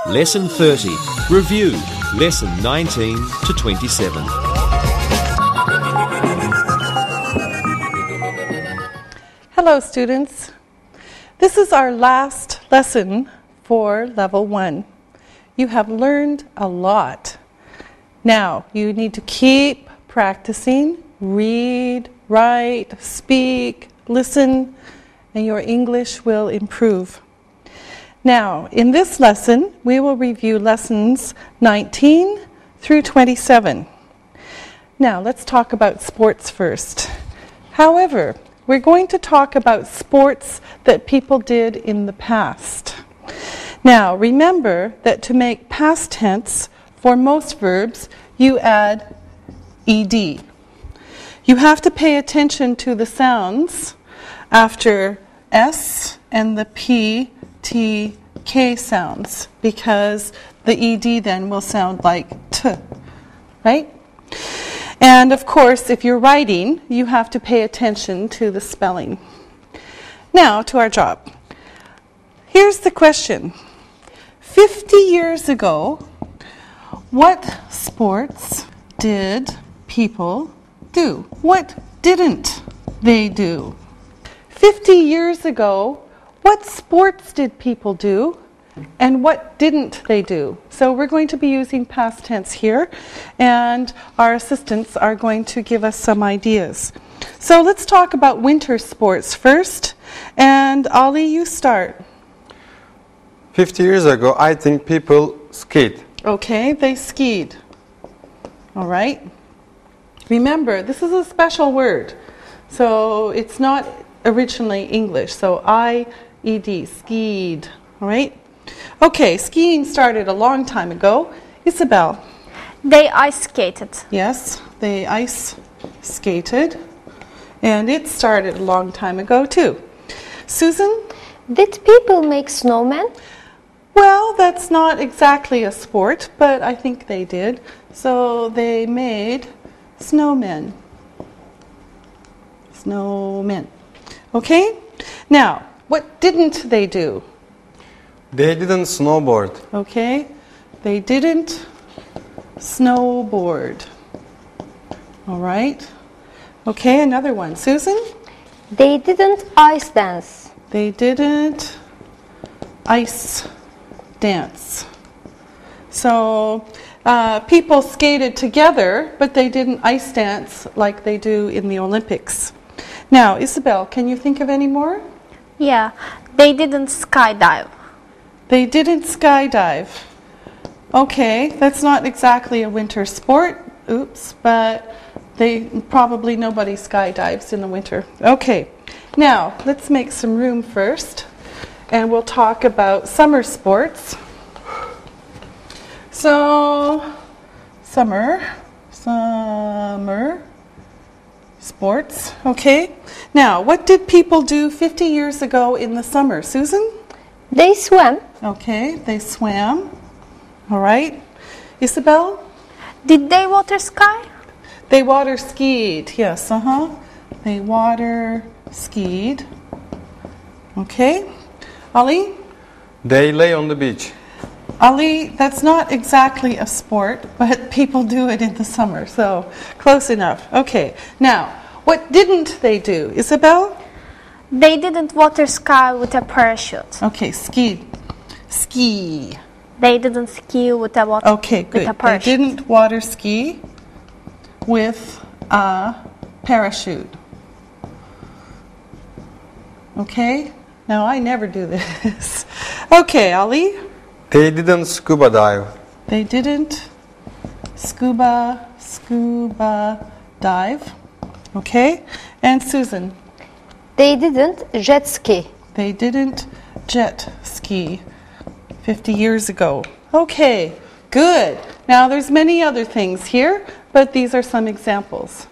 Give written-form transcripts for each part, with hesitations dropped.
Lesson 30. Review. Lesson 19 to 27. Hello, students. This is our last lesson for Level 1. You have learned a lot. Now, you need to keep practicing, read, write, speak, listen, and your English will improve. Now, in this lesson, we will review lessons 19 through 27. Now, let's talk about sports first. However, we're going to talk about sports that people did in the past. Now, remember that to make past tense for most verbs, you add ed. You have to pay attention to the sounds after S and the P, T, K sounds, because the ed then will sound like T, right? And of course, if you're writing, you have to pay attention to the spelling. Now, to our job. Here's the question. 50 years ago, what sports did people do? What didn't they do? 50 years ago, what sports did people do? And what didn't they do? So we're going to be using past tense here, and our assistants are going to give us some ideas. So let's talk about winter sports first. And Ali, you start. 50 years ago, I think people skied. Okay, they skied. All right. Remember, this is a special word. So it's not originally English. So I-E-D, skied. All right. Okay, skiing started a long time ago. Isabel. They ice skated. Yes, they ice skated. And it started a long time ago too. Susan? Did people make snowmen? Well, that's not exactly a sport, but I think they did. So they made snowmen. Snowmen. Okay? Now, what didn't they do? They didn't snowboard. Okay? They didn't snowboard. All right? Okay, another one. Susan? They didn't ice dance. They didn't ice dance. So people skated together, but they didn't ice dance like they do in the Olympics. Now, Isabel, can you think of any more? Yeah, they didn't skydive. They didn't skydive. Okay, that's not exactly a winter sport. Oops, but probably nobody skydives in the winter. Okay, now let's make some room first, and we'll talk about summer sports. So, summer sports, okay. Now, what did people do 50 years ago in the summer? Susan? They swam. Okay, they swam. All right. Isabel? Did they water ski? They water skied. Yes, They water skied. Okay. Ali? They lay on the beach. Ali, that's not exactly a sport, but people do it in the summer, so close enough. Okay. Now, what didn't they do? Isabel? They didn't water ski with a parachute. Okay, ski. They didn't ski with a Okay, good. With a parachute. They didn't water ski with a parachute. Okay? Now, I never do this. Okay, Ali? They didn't scuba dive. They didn't scuba dive. Okay? And Susan? They didn't jet ski. They didn't jet ski 50 years ago. Okay, good. Now there's many other things here, but these are some examples.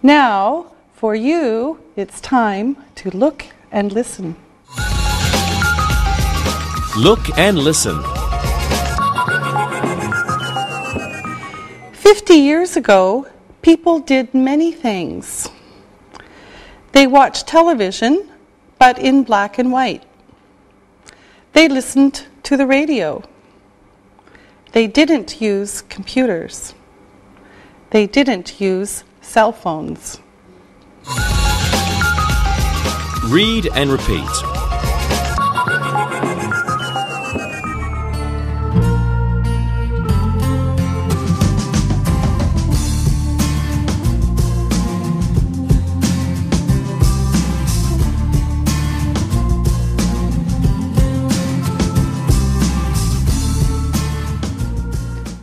Now, for you, it's time to look and listen. Look and listen. 50 years ago, people did many things. They watched television, but in black and white. They listened to the radio. They didn't use computers. They didn't use cell phones. Read and repeat.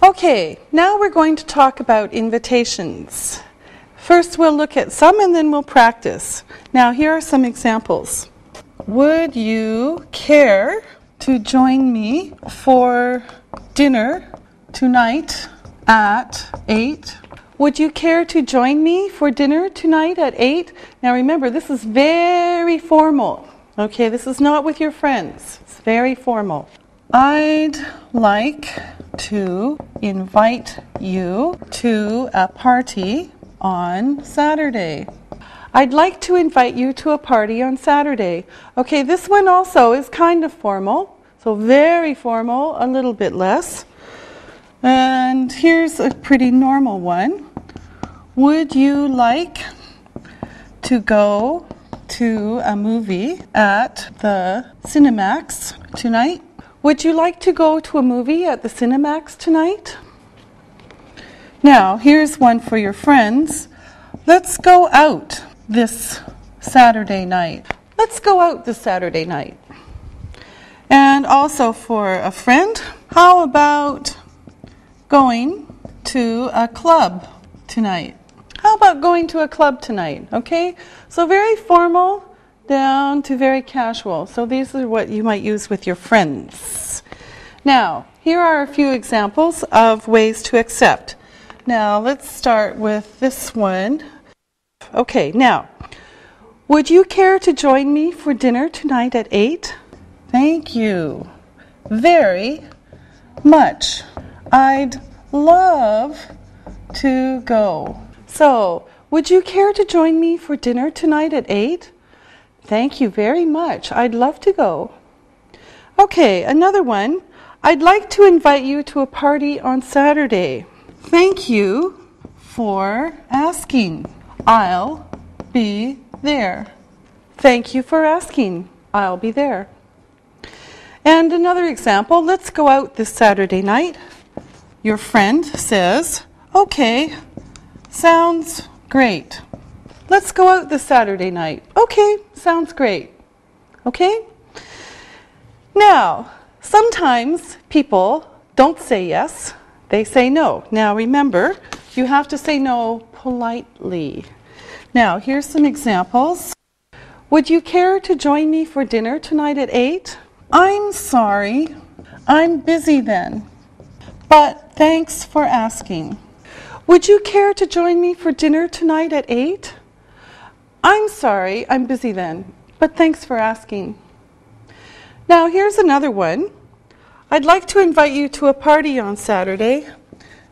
Okay, now we're going to talk about invitations. First we'll look at some and then we'll practice. Now here are some examples. Would you care to join me for dinner tonight at 8? Would you care to join me for dinner tonight at 8? Now remember, this is very formal. Okay, this is not with your friends. It's very formal. I'd like to invite you to a party on Saturday. I'd like to invite you to a party on Saturday. Okay, this one also is kind of formal, so very formal, a little bit less. And here's a pretty normal one. Would you like to go to a movie at the Cinemax tonight? Would you like to go to a movie at the Cinemax tonight? Now, here's one for your friends. Let's go out this Saturday night. Let's go out this Saturday night. And also for a friend, how about going to a club tonight? How about going to a club tonight? Okay, so very formal down to very casual. So these are what you might use with your friends. Now, here are a few examples of ways to accept. Now, let's start with this one. Okay, now, would you care to join me for dinner tonight at 8? Thank you very much. I'd love to go. So, would you care to join me for dinner tonight at 8? Thank you very much. I'd love to go. Okay, another one. I'd like to invite you to a party on Saturday. Thank you for asking. I'll be there. Thank you for asking. I'll be there. And another example. Let's go out this Saturday night. Your friend says, okay, sounds great. Let's go out this Saturday night. Okay, sounds great. Okay? Now, sometimes people don't say yes, they say no. Now remember, you have to say no politely. Now, here's some examples. Would you care to join me for dinner tonight at 8? I'm sorry, I'm busy then, but thanks for asking. Would you care to join me for dinner tonight at 8? I'm sorry, I'm busy then, but thanks for asking. Now here's another one. I'd like to invite you to a party on Saturday.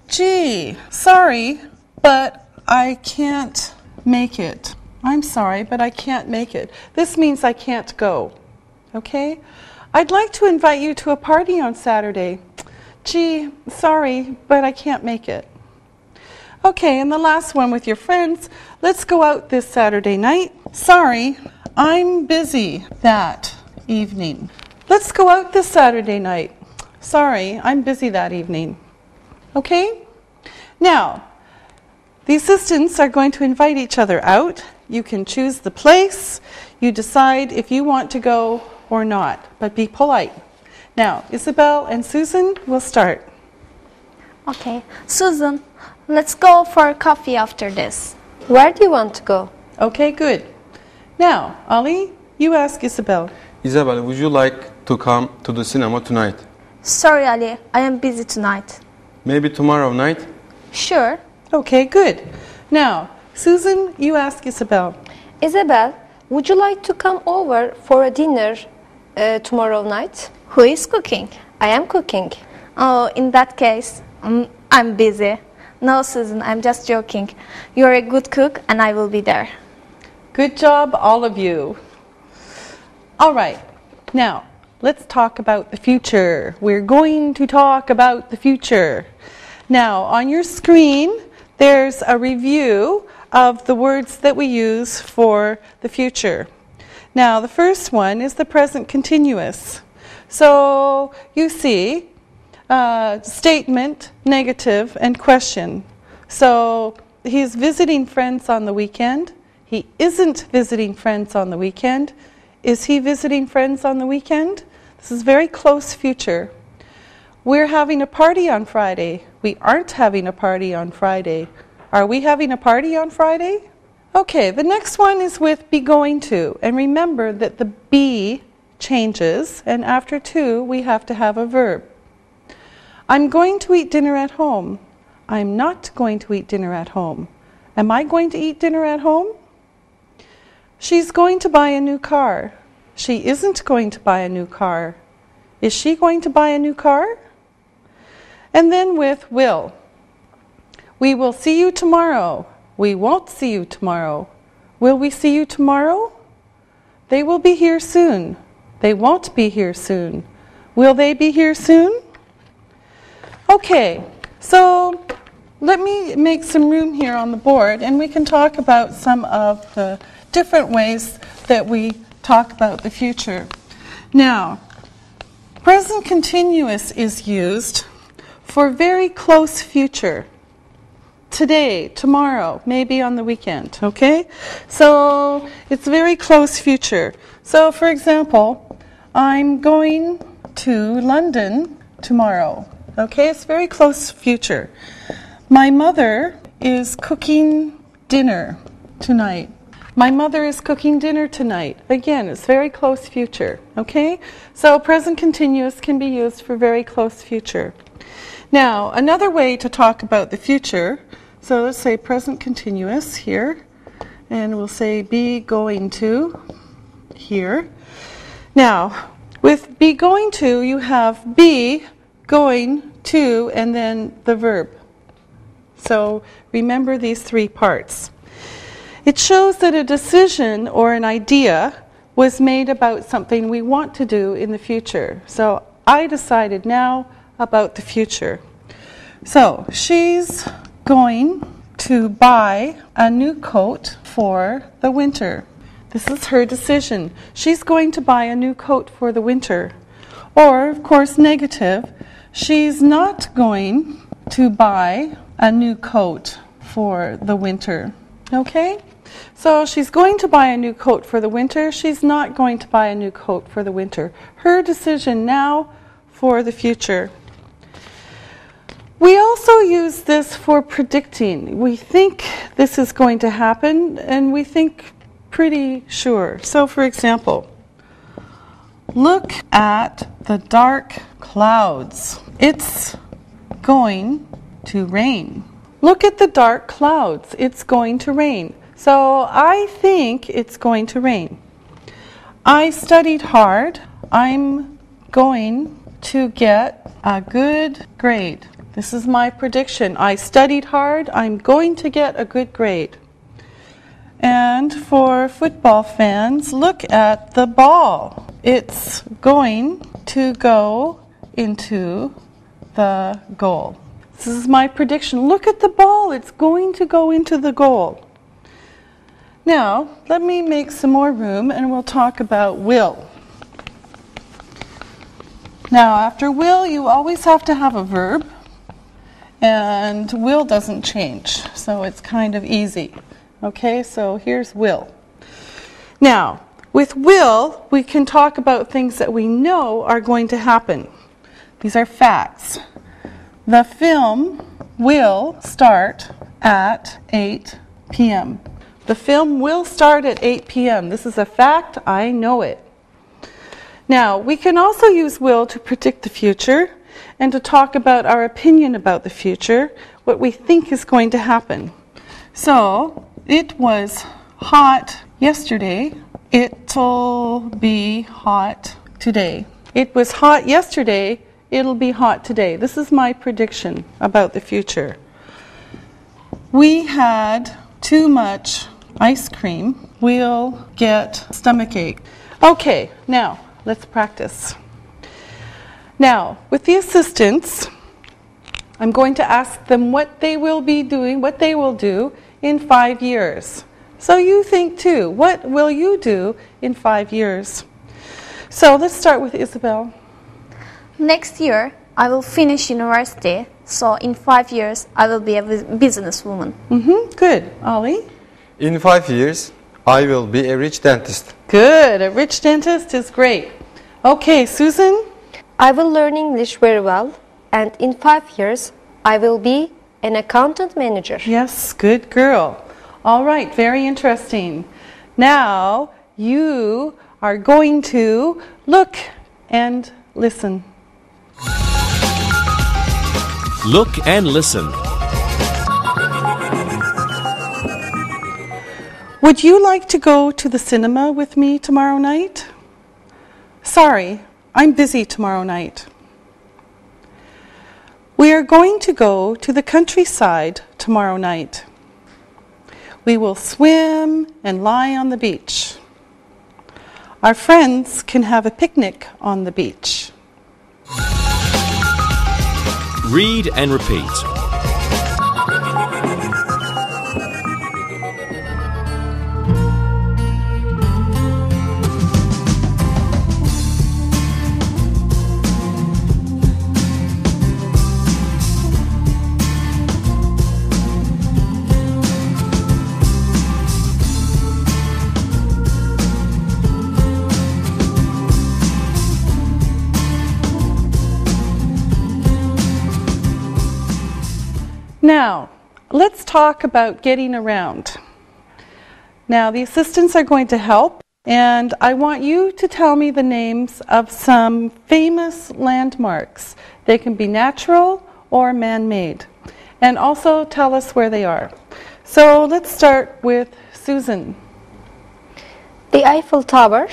Gee, sorry, but I can't make it. I'm sorry, but I can't make it. This means I can't go. Okay? I'd like to invite you to a party on Saturday. Gee, sorry, but I can't make it. Okay, and the last one with your friends. Let's go out this Saturday night. Sorry, I'm busy that evening. Let's go out this Saturday night. Sorry, I'm busy that evening. Okay? Now, the assistants are going to invite each other out. You can choose the place. You decide if you want to go or not, but be polite. Now, Isabel and Susan will start. Okay, Susan, let's go for coffee after this. Where do you want to go? Okay, good. Now, Ali, you ask Isabel. Isabel, would you like to come to the cinema tonight? Sorry, Ali, I am busy tonight. Maybe tomorrow night? Sure. Okay, good. Now, Susan, you ask Isabel. Isabel, would you like to come over for a dinner tomorrow night? Who is cooking? I am cooking. Oh, in that case, I'm busy. No, Susan, I'm just joking. You're a good cook and I will be there. Good job, all of you. All right. Now, let's talk about the future. We're going to talk about the future. Now, on your screen, there's a review of the words that we use for the future. Now, the first one is the present continuous. So, you see, statement, negative, and question. So, he's visiting friends on the weekend. He isn't visiting friends on the weekend. Is he visiting friends on the weekend? This is very close future. We're having a party on Friday. We aren't having a party on Friday. Are we having a party on Friday? Okay, the next one is with be going to. And remember that the be changes, and after to, we have to have a verb. I'm going to eat dinner at home. I'm not going to eat dinner at home. Am I going to eat dinner at home? She's going to buy a new car. She isn't going to buy a new car. Is she going to buy a new car? And then with will. We will see you tomorrow. We won't see you tomorrow. Will we see you tomorrow? They will be here soon. They won't be here soon. Will they be here soon? Okay, so let me make some room here on the board and we can talk about some of the different ways that we talk about the future. Now, present continuous is used for very close future. Today, tomorrow, maybe on the weekend, okay? So it's very close future. So for example, I'm going to London tomorrow. Okay, it's very close future. My mother is cooking dinner tonight. My mother is cooking dinner tonight. Again, it's very close future, okay? So present continuous can be used for very close future. Now, another way to talk about the future, so let's say present continuous here, and we'll say be going to here. Now, with be going to, you have be going to and then the verb. So remember these three parts. It shows that a decision or an idea was made about something we want to do in the future. So I decided now about the future. So she's going to buy a new coat for the winter. This is her decision. She's going to buy a new coat for the winter. Or, of course, negative. She's not going to buy a new coat for the winter. Okay? So she's going to buy a new coat for the winter. She's not going to buy a new coat for the winter. Her decision now for the future. We also use this for predicting. We think this is going to happen and we think pretty sure. So for example, look at the dark clouds. It's going to rain. Look at the dark clouds. It's going to rain. So I think it's going to rain. I studied hard. I'm going to get a good grade. This is my prediction. I studied hard. I'm going to get a good grade. And for football fans, look at the ball. It's going to go into the goal. This is my prediction. Look at the ball. It's going to go into the goal. Now, let me make some more room and we'll talk about will. Now, after will, you always have to have a verb. And will doesn't change, so it's kind of easy. Okay, so here's will. Now, with will, we can talk about things that we know are going to happen. These are facts. The film will start at 8 p.m. The film will start at 8 p.m. This is a fact. I know it. Now, we can also use will to predict the future and to talk about our opinion about the future, what we think is going to happen. So, it was hot yesterday. It'll be hot today. It was hot yesterday. It'll be hot today. This is my prediction about the future. We had too much ice cream. We'll get stomachache. Okay, now let's practice. Now, with the assistants, I'm going to ask them what they will be doing, what they will do in 5 years. So you think too, what will you do in 5 years? So let's start with Isabel. Next year, I will finish university, so in 5 years, I will be a businesswoman. Good. Ollie? In 5 years, I will be a rich dentist. Good. A rich dentist is great. Okay, Susan? I will learn English very well, and in 5 years, I will be an accountant manager. Yes, good girl. All right, very interesting. Now you are going to look and listen. Look and listen. Would you like to go to the cinema with me tomorrow night? Sorry, I'm busy tomorrow night. We are going to go to the countryside tomorrow night. We will swim and lie on the beach. Our friends can have a picnic on the beach. Read and repeat. Now, let's talk about getting around. Now, the assistants are going to help, and I want you to tell me the names of some famous landmarks. They can be natural or man-made, and also tell us where they are. So let's start with Susan. The Eiffel Tower.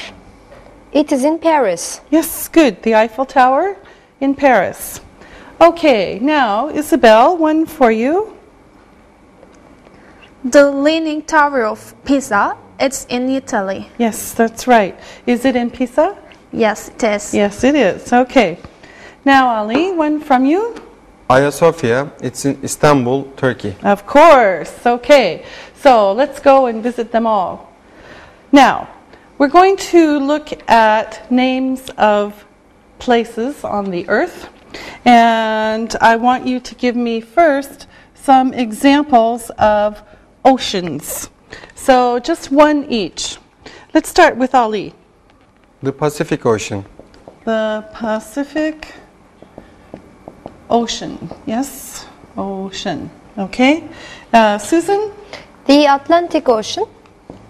It is in Paris. Yes, good. The Eiffel Tower in Paris. Okay, now, Isabel, one for you. The Leaning Tower of Pisa, it's in Italy. Yes, that's right. Is it in Pisa? Yes, it is. Yes, it is. Okay. Now, Ali, one from you. Ayasofya, it's in Istanbul, Turkey. Of course. Okay. So let's go and visit them all. Now, we're going to look at names of places on the earth. And I want you to give me first some examples of oceans. So just one each. Let's start with Ali. The Pacific Ocean. The Pacific Ocean. Yes, ocean. Okay. Susan? The Atlantic Ocean.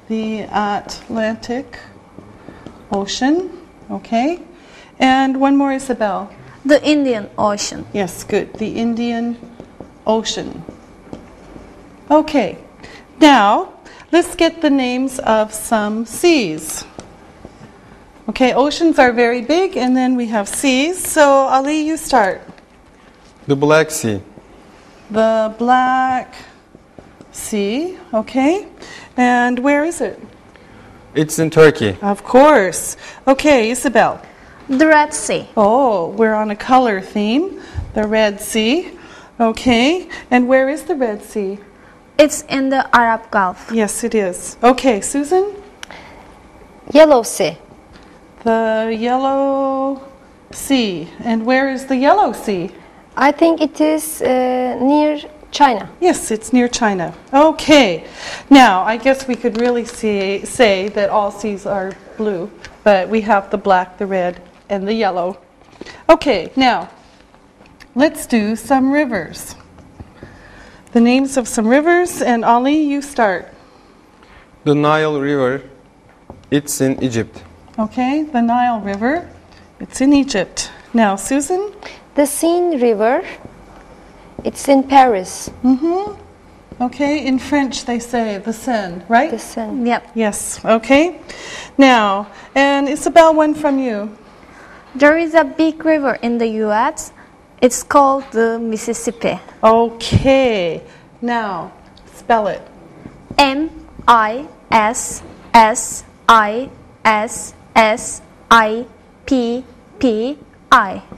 The Atlantic Ocean. Okay. And one more, Isabel. The Indian Ocean. Yes, good. The Indian Ocean. Okay. Now, let's get the names of some seas. Okay, oceans are very big, and then we have seas. So, Ali, you start. The Black Sea. The Black Sea. Okay. And where is it? It's in Turkey. Of course. Okay, Isabel. The Red Sea. Oh, we're on a color theme. The Red Sea. Okay. And where is the Red Sea? It's in the Arab Gulf. Yes, it is. Okay, Susan? Yellow Sea. The Yellow Sea. And where is the Yellow Sea? I think it is near China. Yes, it's near China. Okay. Now, I guess we could really say that all seas are blue, but we have the black, the red, and the yellow. Okay, now, let's do some rivers. The names of some rivers, and Ali, you start. The Nile River, it's in Egypt. Okay, the Nile River, it's in Egypt. Now, Susan? The Seine River. It's in Paris. Okay, in French they say the Seine, right? The Seine. Yep. Yes, okay. Now, and Isabel, one from you. There is a big river in the U.S. It's called the Mississippi. Okay, now, spell it. Mississippi.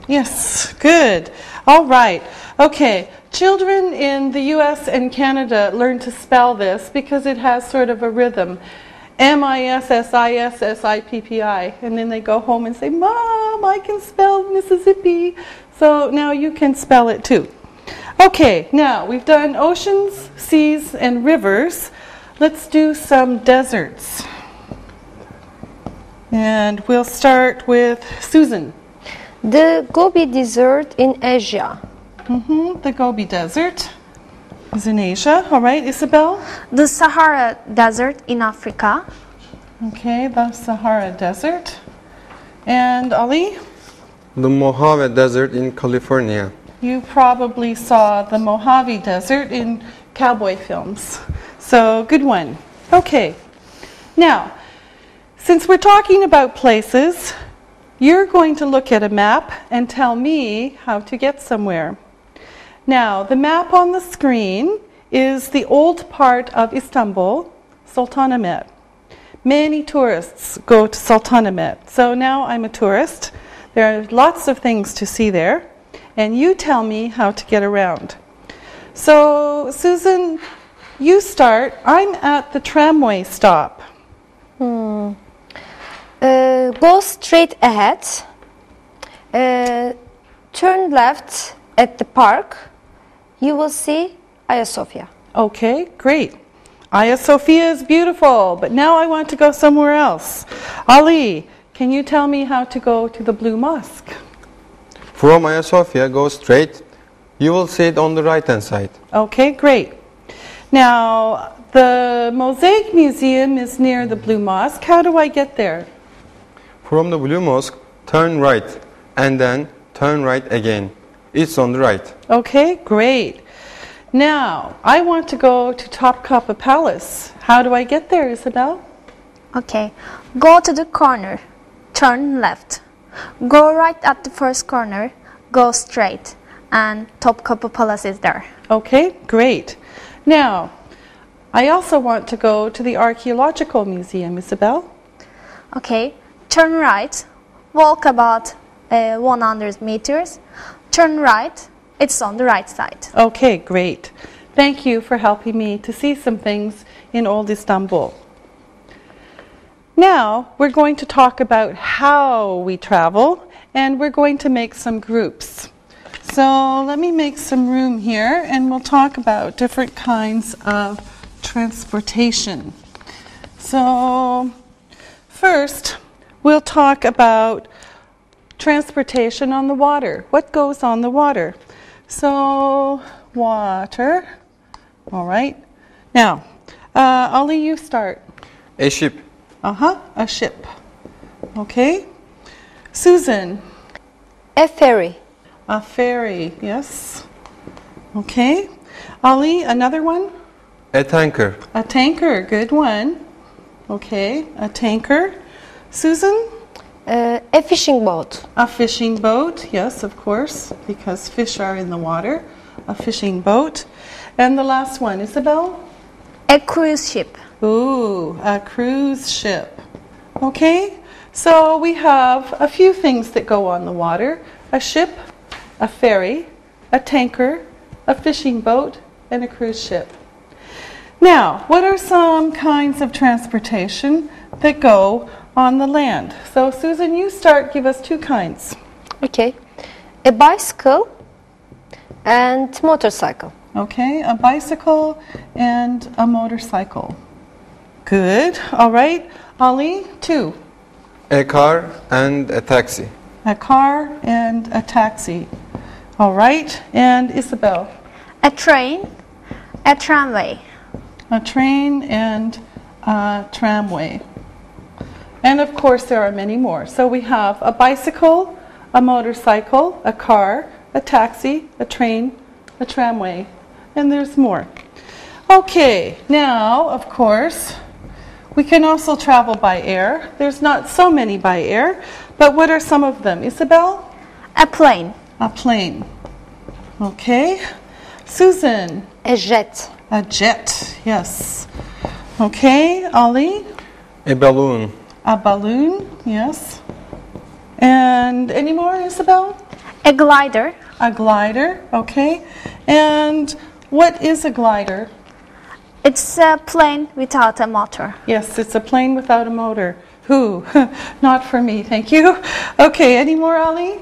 Yes, good. All right. Okay. Children in the US and Canada learn to spell this because it has sort of a rhythm. MISSISSIPPI. And then they go home and say, Mom, I can spell Mississippi. So now you can spell it too. Okay, now we've done oceans, seas, and rivers. Let's do some deserts. And we'll start with Susan. The Gobi Desert in Asia. The Gobi Desert is in Asia. All right, Isabel? The Sahara Desert in Africa. Okay, the Sahara Desert. And Ali? The Mojave Desert in California. You probably saw the Mojave Desert in cowboy films. So, good one. Okay. Now, since we're talking about places, you're going to look at a map and tell me how to get somewhere. Now, the map on the screen is the old part of Istanbul, Sultanahmet. Many tourists go to Sultanahmet. So now I'm a tourist. There are lots of things to see there. And you tell me how to get around. So, Susan, you start. I'm at the tramway stop. Go straight ahead. Turn left at the park. You will see Hagia Sophia. Okay, great. Hagia Sophia is beautiful, but now I want to go somewhere else. Ali, can you tell me how to go to the Blue Mosque? From Hagia Sophia, go straight. You will see it on the right-hand side. Okay, great. Now, the Mosaic Museum is near the Blue Mosque. How do I get there? From the Blue Mosque, turn right, and then turn right again. It's on the right. Okay, great. Now, I want to go to Topkapi Palace. How do I get there, Isabel? Okay. Go to the corner. Turn left. Go right at the first corner. Go straight. And Topkapi Palace is there. Okay, great. Now, I also want to go to the Archaeological Museum, Isabel. Okay. Turn right. Walk about 100 meters. Turn right. It's on the right side. Okay, great. Thank you for helping me to see some things in Old Istanbul. Now, we're going to talk about how we travel, and we're going to make some groups. So let me make some room here, and we'll talk about different kinds of transportation. So first, we'll talk about transportation on the water. What goes on the water? So, water. All right. Now, Ali, you start. A ship. A ship. Okay. Susan. A ferry. A ferry, yes. Okay. Ali, another one? A tanker. A tanker, good one. Okay, a tanker. Susan? A fishing boat. A fishing boat, yes, of course, because fish are in the water. A fishing boat. And the last one, Isabel? A cruise ship. Ooh, a cruise ship. Okay, so we have a few things that go on the water. A ship, a ferry, a tanker, a fishing boat, and a cruise ship. Now, what are some kinds of transportation that go on the land? So, Susan, you start. Give us two kinds. Okay. A bicycle and motorcycle. Okay, a bicycle and a motorcycle. Good. All right. Ali, two. A car and a taxi. A car and a taxi. All right. And Isabel? A train. A tramway. A train and a tramway. And of course there are many more. So we have a bicycle, a motorcycle, a car, a taxi, a train, a tramway, and there's more. Okay, now of course we can also travel by air. There's not so many by air, but what are some of them? Isabel? A plane. A plane. Okay. Susan? A jet. A jet, yes. Okay, Ali? A balloon. A balloon, yes. And any more, Isabel? A glider. A glider, okay. And what is a glider? It's a plane without a motor. Yes, it's a plane without a motor. Who? Not for me, thank you. Okay, any more, Ali?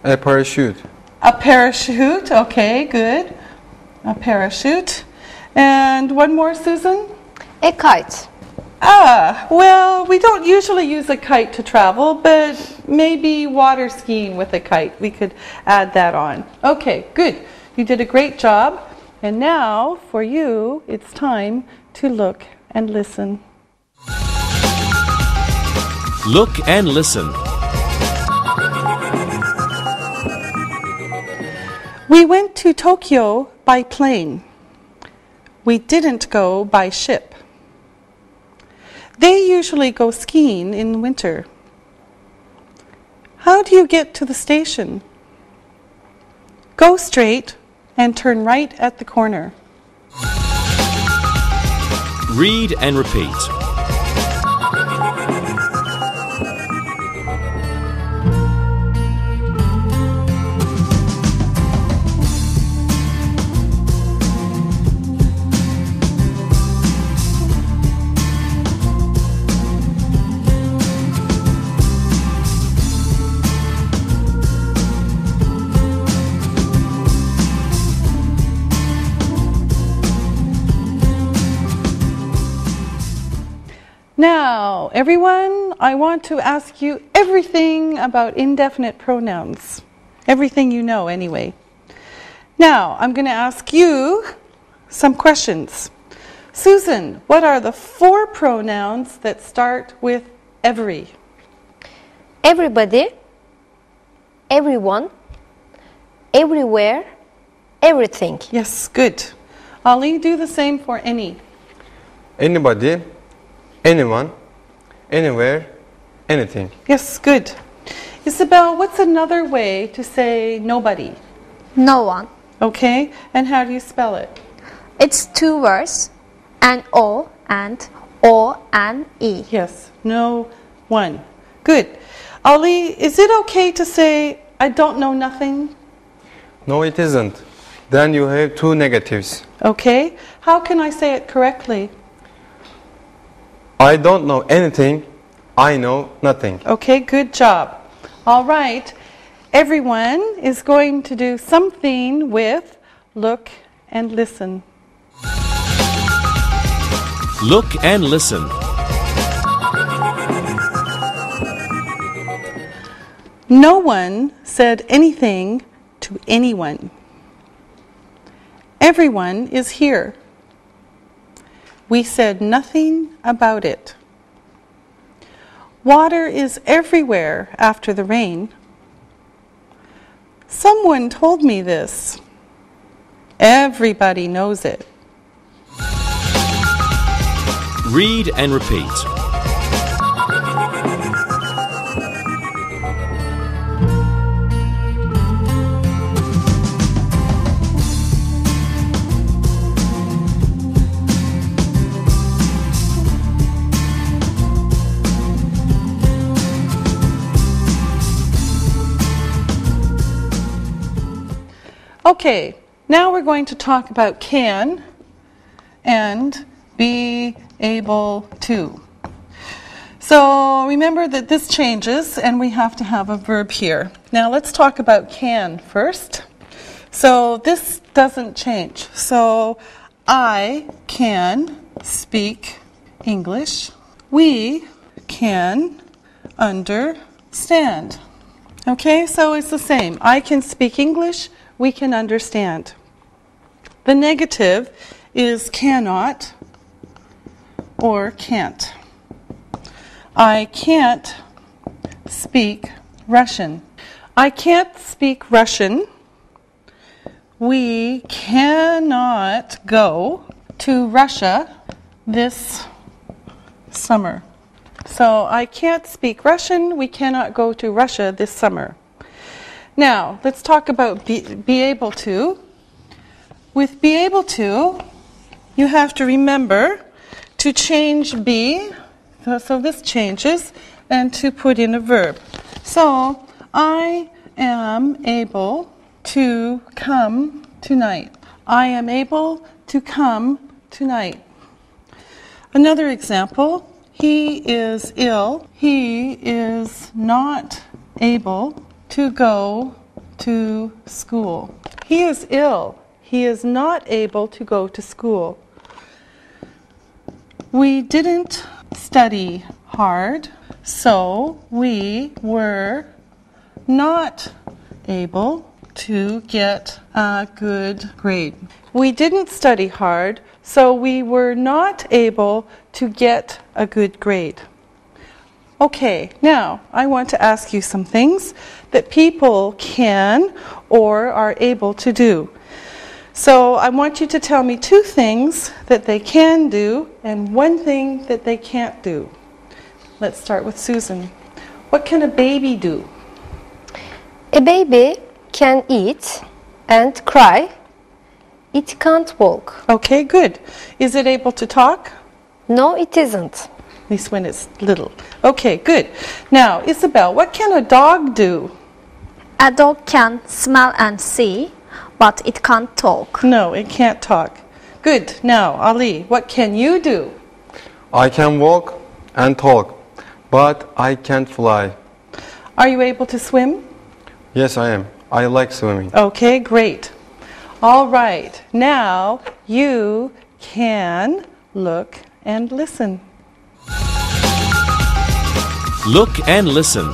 A parachute. A parachute, okay, good. A parachute. And one more, Susan? A kite. Well, we don't usually use a kite to travel, but maybe water skiing with a kite. We could add that on. Okay, good. You did a great job. And now, for you, it's time to look and listen. Look and listen. We went to Tokyo by plane. We didn't go by ship. They usually go skiing in winter. How do you get to the station? Go straight and turn right at the corner. Read and repeat. Now, everyone, I want to ask you everything about indefinite pronouns. Everything you know, anyway. Now, I'm going to ask you some questions. Susan, what are the 4 pronouns that start with every? Everybody, everyone, everywhere, everything. Yes, good. Ali, do the same for any. Anybody, anyone, anywhere, anything. Yes, good. Isabel, what's another way to say nobody? No one. Okay, and how do you spell it? It's 2 words, N-O and O-N-E. Yes, no one. Good. Ali, is it okay to say, I don't know nothing? No, it isn't. Then you have 2 negatives. Okay. How can I say it correctly? I don't know anything. I know nothing. Okay, good job. All right. Everyone is going to do something with look and listen. Look and listen. No one said anything to anyone. Everyone is here. We said nothing about it. Water is everywhere after the rain. Someone told me this. Everybody knows it. Read and repeat. Okay, now we're going to talk about can and be able to. So remember that this changes and we have to have a verb here. Now let's talk about can first. So this doesn't change. So I can speak English. We can understand. Okay, so it's the same. I can speak English. We can understand. The negative is cannot or can't. I can't speak Russian. I can't speak Russian. We cannot go to Russia this summer. So I can't speak Russian. We cannot go to Russia this summer. Now, let's talk about be able to. With be able to, you have to remember to change be, so this changes, and to put in a verb. So, I am able to come tonight. I am able to come tonight. Another example, he is ill. He is not able to go to school. He is ill. He is not able to go to school. We didn't study hard, so we were not able to get a good grade. We didn't study hard, so we were not able to get a good grade. Okay, now I want to ask you some things that people can or are able to do. So I want you to tell me 2 things that they can do and 1 thing that they can't do. Let's start with Susan. What can a baby do? A baby can eat and cry. It can't walk. Okay, good. Is it able to talk? No, it isn't. At least when it's little. Okay, good. Now, Isabel, what can a dog do? A dog can smell and see, but it can't talk. No, it can't talk. Good. Now, Ali, what can you do? I can walk and talk, but I can't fly. Are you able to swim? Yes, I am. I like swimming. Okay, great. All right. Now, you can look and listen. Look and listen.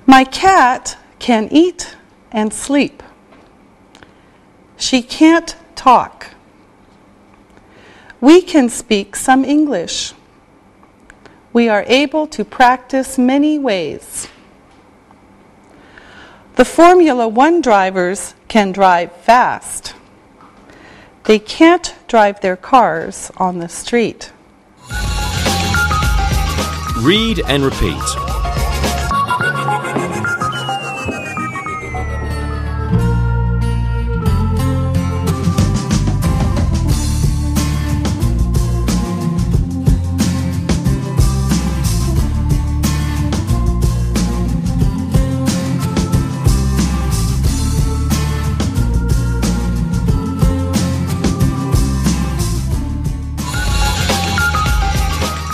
My cat can eat and sleep. She can't talk. We can speak some English. We are able to practice many ways. The Formula One drivers can drive fast. They can't drive their cars on the street. Read and repeat.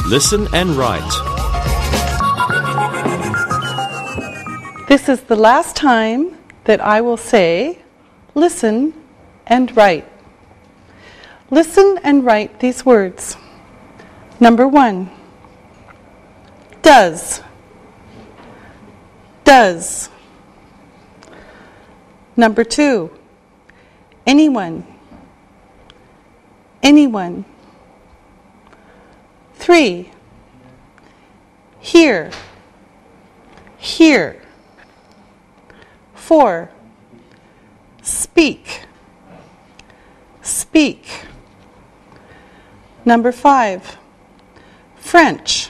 Listen and write. This is the last time that I will say, listen and write. Listen and write these words. Number 1, does. Does. Number 2, anyone. Anyone. 3, here. Here. 4, speak. Speak. Number 5, French.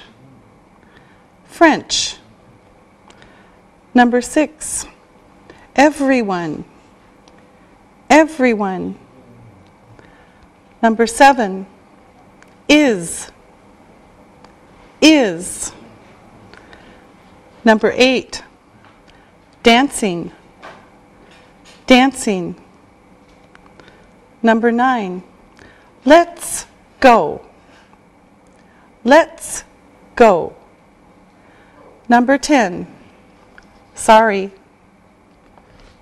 French. Number 6, everyone. Everyone. Number 7, is. Is. Number 8, dancing. Dancing. Number 9, let's go. Let's go. Number 10, sorry.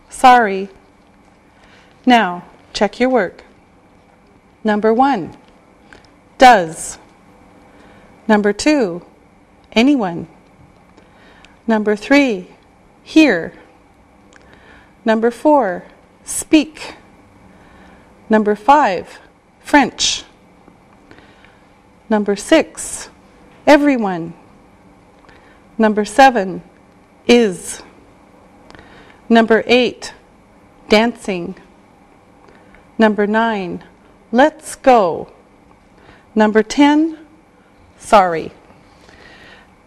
Sorry. Now, check your work. Number 1, does. Number 2, anyone. Number 3, here. Number 4, speak. Number 5, French. Number 6, everyone. Number 7, is. Number 8, dancing. Number 9, let's go. Number 10, sorry.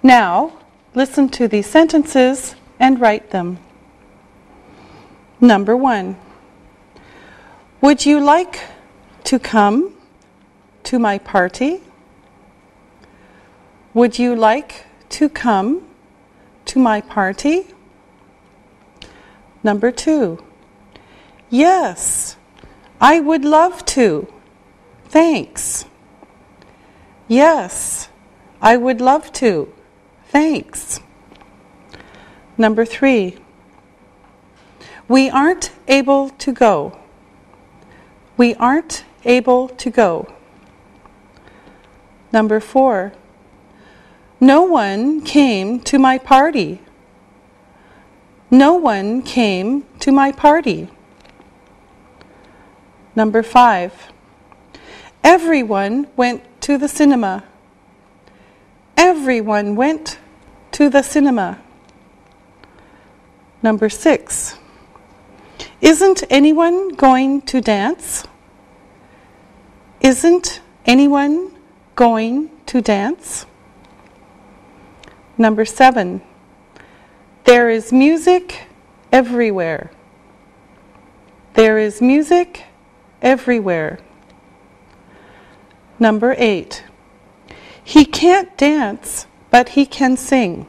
Now, listen to these sentences and write them. Number 1, would you like to come to my party? Would you like to come to my party? Number 2. Yes, I would love to. Thanks. Yes, I would love to. Thanks. Number 3. We aren't able to go. We aren't able to go. Number 4. No one came to my party. No one came to my party. Number 5. Everyone went to the cinema. Everyone went to the cinema. Number 6. Isn't anyone going to dance? Isn't anyone going to dance? Number 7. There is music everywhere. There is music everywhere. Number 8. He can't dance, but he can sing.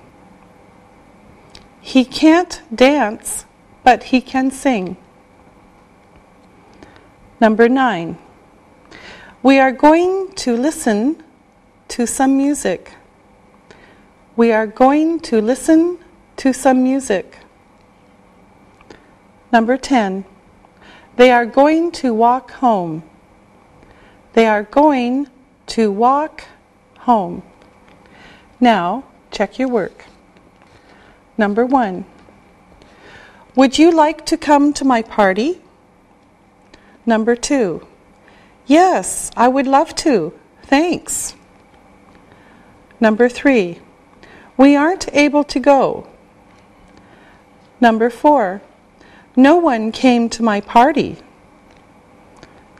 He can't dance, but he can sing. Number 9. We are going to listen to some music. We are going to listen to some music. Number 10. They are going to walk home. They are going to walk home. Now, check your work. Number 1. Would you like to come to my party? Number 2. Yes, I would love to. Thanks. Number 3. We aren't able to go. Number 4. No one came to my party.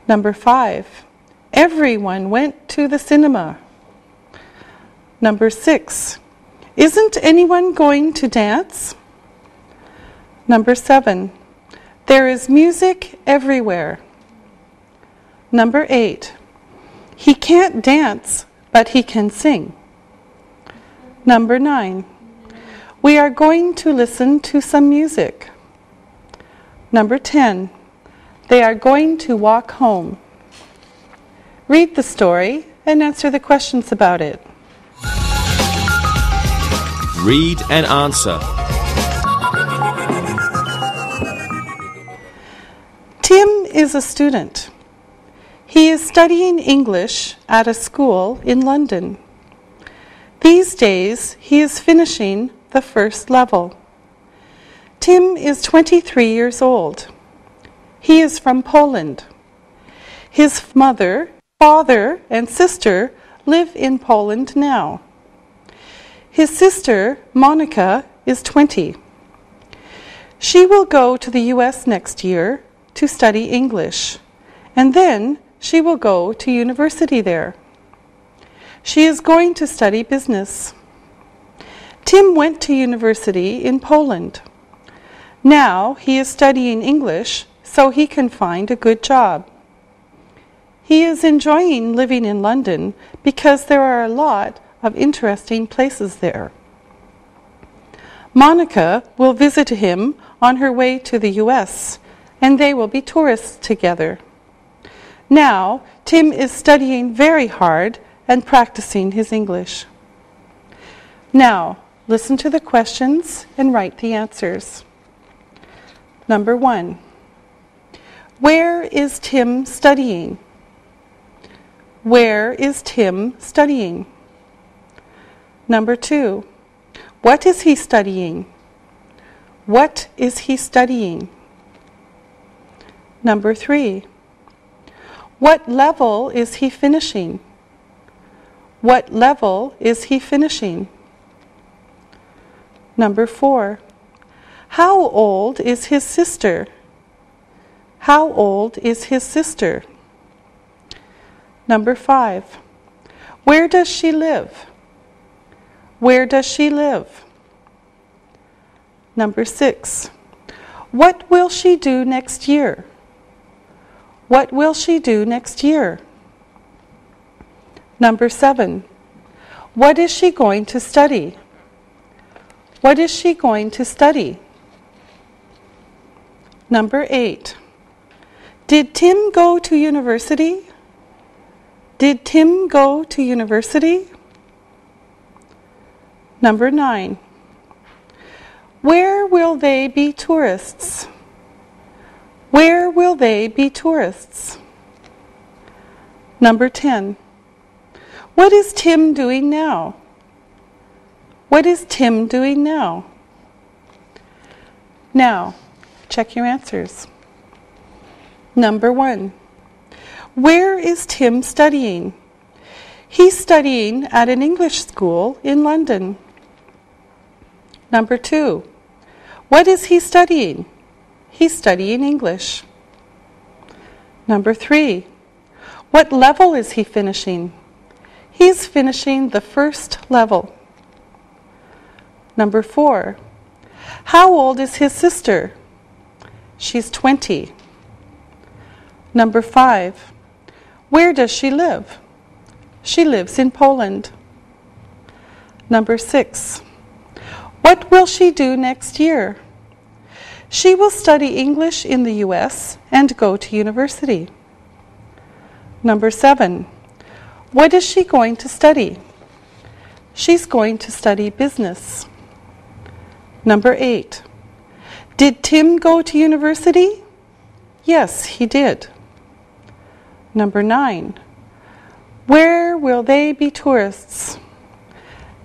Number 5. Everyone went to the cinema. Number 6. Isn't anyone going to dance? Number 7. There is music everywhere. Number 8. He can't dance, but he can sing. Number 9. We are going to listen to some music. Number 10. They are going to walk home. Read the story and answer the questions about it. Read and answer. Tim is a student. He is studying English at a school in London. These days, he is finishing the first level. Tim is 23 years old. He is from Poland. His mother, father, and sister live in Poland now. His sister, Monica, is 20. She will go to the US next year to study English, and then she will go to university there. She is going to study business. Tim went to university in Poland. Now he is studying English so he can find a good job. He is enjoying living in London because there are a lot of interesting places there. Monica will visit him on her way to the US, and they will be tourists together. Now, Tim is studying very hard and practicing his English. Now, listen to the questions and write the answers. Number 1. Where is Tim studying? Where is Tim studying? Number 2. What is he studying? What is he studying? Number 3. What level is he finishing? What level is he finishing? Number 4. How old is his sister? How old is his sister? Number 5. Where does she live? Where does she live? Number 6. What will she do next year? What will she do next year? Number 7. What is she going to study? What is she going to study? Number 8. Did Tim go to university? Did Tim go to university? Number 9. Where will they be tourists? Where will they be tourists? Number 10. What is Tim doing now? What is Tim doing now? Now, check your answers. Number 1. Where is Tim studying? He's studying at an English school in London. Number 2. What is he studying? He's studying English. Number 3. What level is he finishing? He's finishing the first level. Number 4. How old is his sister? She's 20. Number 5. Where does she live? She lives in Poland. Number 6. What will she do next year? She will study English in the US and go to university. Number 7. What is she going to study? She's going to study business. Number 8. Did Tim go to university? Yes, he did. Number 9. Where will they be tourists?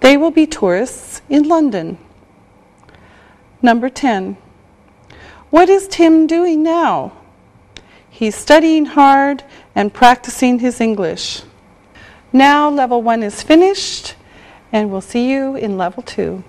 They will be tourists in London. Number 10. What is Tim doing now? He's studying hard and practicing his English. Now level 1 is finished, and we'll see you in level 2.